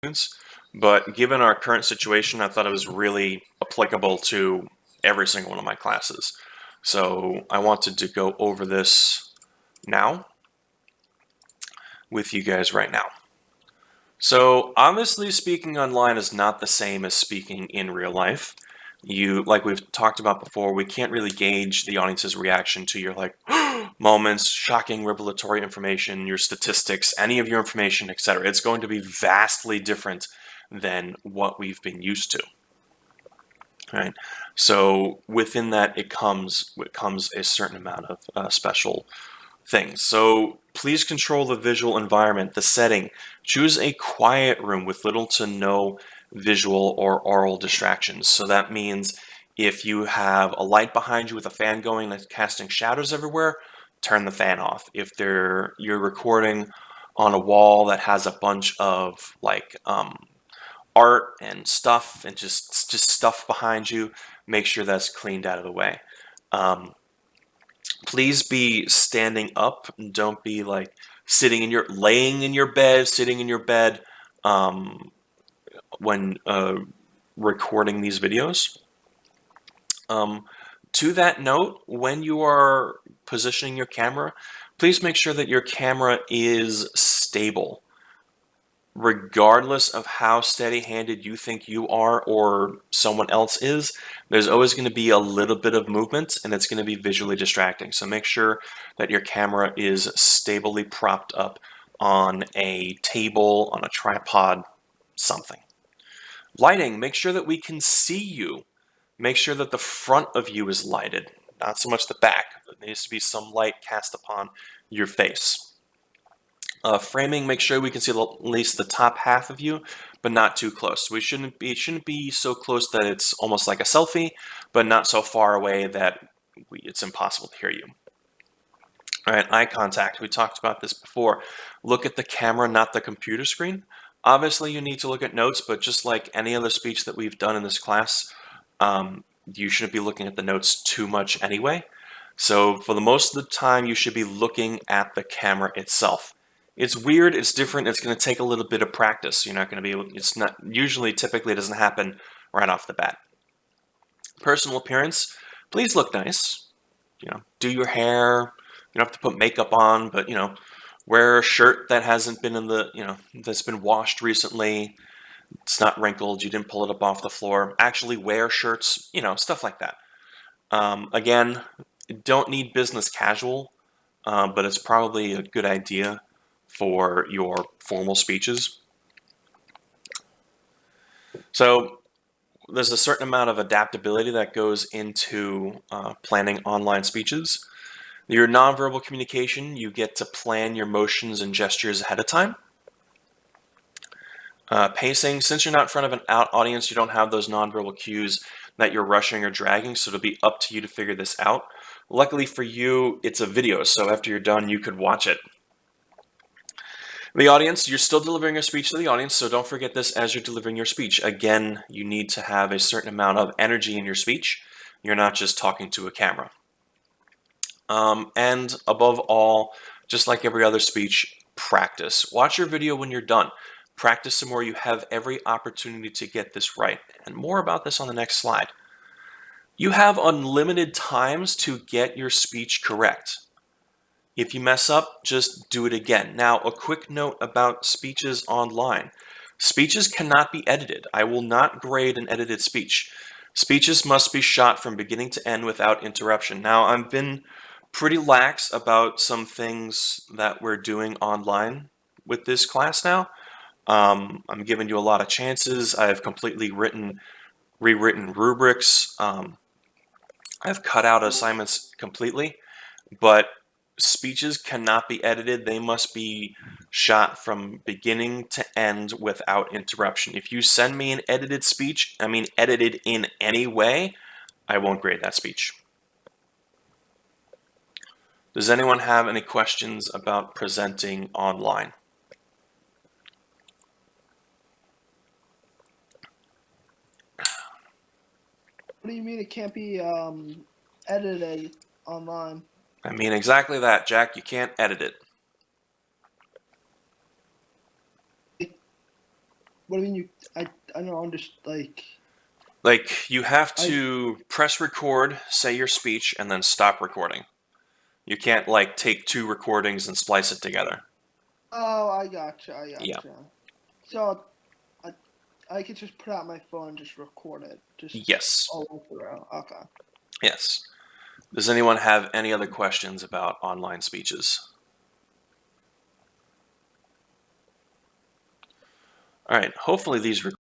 students, but given our current situation, I thought it was really applicable to every single one of my classes. So I wanted to go over this now with you guys right now. So obviously speaking online is not the same as speaking in real life. Like we've talked about before, we can't really gauge the audience's reaction to your like moments, shocking revelatory information, your statistics, any of your information, etc. It's going to be vastly different than what we've been used to. Right? So within that, it comes a certain amount of special things. So please control the visual environment, the setting. Choose a quiet room with little to no visual or oral distractions. So that means if you have a light behind you with a fan going that's casting shadows everywhere, turn the fan off. If you're recording on a wall that has a bunch of like art and stuff and just stuff behind you, make sure that's cleaned out of the way. Please be standing up. Don't be like laying in your bed, sitting in your bed when recording these videos. To that note, when you are positioning your camera, please make sure that your camera is stable. Regardless of how steady-handed you think you are or someone else is, there's always going to be a little bit of movement and it's going to be visually distracting. So make sure that your camera is stably propped up on a table, on a tripod, something. Lighting, make sure that we can see you. Make sure that the front of you is lighted, not so much the back. There needs to be some light cast upon your face. Framing, make sure we can see at least the top half of you, but not too close. It shouldn't be so close that it's almost like a selfie, but not so far away that it's impossible to hear you. All right, eye contact. We talked about this before. Look at the camera, not the computer screen. Obviously, you need to look at notes, but just like any other speech that we've done in this class, you shouldn't be looking at the notes too much anyway. So for the most of the time, you should be looking at the camera itself. It's weird, it's different, it's going to take a little bit of practice. You're not going to be able, it's not, typically it doesn't happen right off the bat. Personal appearance, please look nice. Do your hair, you don't have to put makeup on, but wear a shirt that hasn't been that's been washed recently. It's not wrinkled, you didn't pull it up off the floor. Actually wear shirts, stuff like that. Again, don't need business casual, but it's probably a good idea for your formal speeches. So there's a certain amount of adaptability that goes into planning online speeches. Your nonverbal communication, you get to plan your motions and gestures ahead of time. Pacing, since you're not in front of an audience, you don't have those nonverbal cues that you're rushing or dragging, so it'll be up to you to figure this out. Luckily for you, it's a video, so after you're done, you could watch it. The audience, you're still delivering a speech to the audience, so don't forget this as you're delivering your speech. Again, you need to have a certain amount of energy in your speech. You're not just talking to a camera. And above all, just like every other speech, practice. Watch your video when you're done. Practice some more. You have every opportunity to get this right. And more about this on the next slide. You have unlimited times to get your speech correct. If you mess up, just do it again. Now, a quick note about speeches online. Speeches cannot be edited. I will not grade an edited speech. Speeches must be shot from beginning to end without interruption. Now, I've been pretty lax about some things that we're doing online with this class now. I'm giving you a lot of chances. I've completely rewritten rubrics. I've cut out assignments completely, but speeches cannot be edited. They must be shot from beginning to end without interruption. If you send me an edited speech, edited in any way, I won't grade that speech. Does anyone have any questions about presenting online? What do you mean it can't be edited online? I mean exactly that, Jack. You can't edit it. What do you mean I don't understand. Like, you have to press record, say your speech, and then stop recording. You can't, like, take two recordings and splice it together. Oh, I gotcha. Yeah. So I could just put out my phone and just record it. Just Yes. all the way through. Okay. Yes. Does anyone have any other questions about online speeches? All right. Hopefully these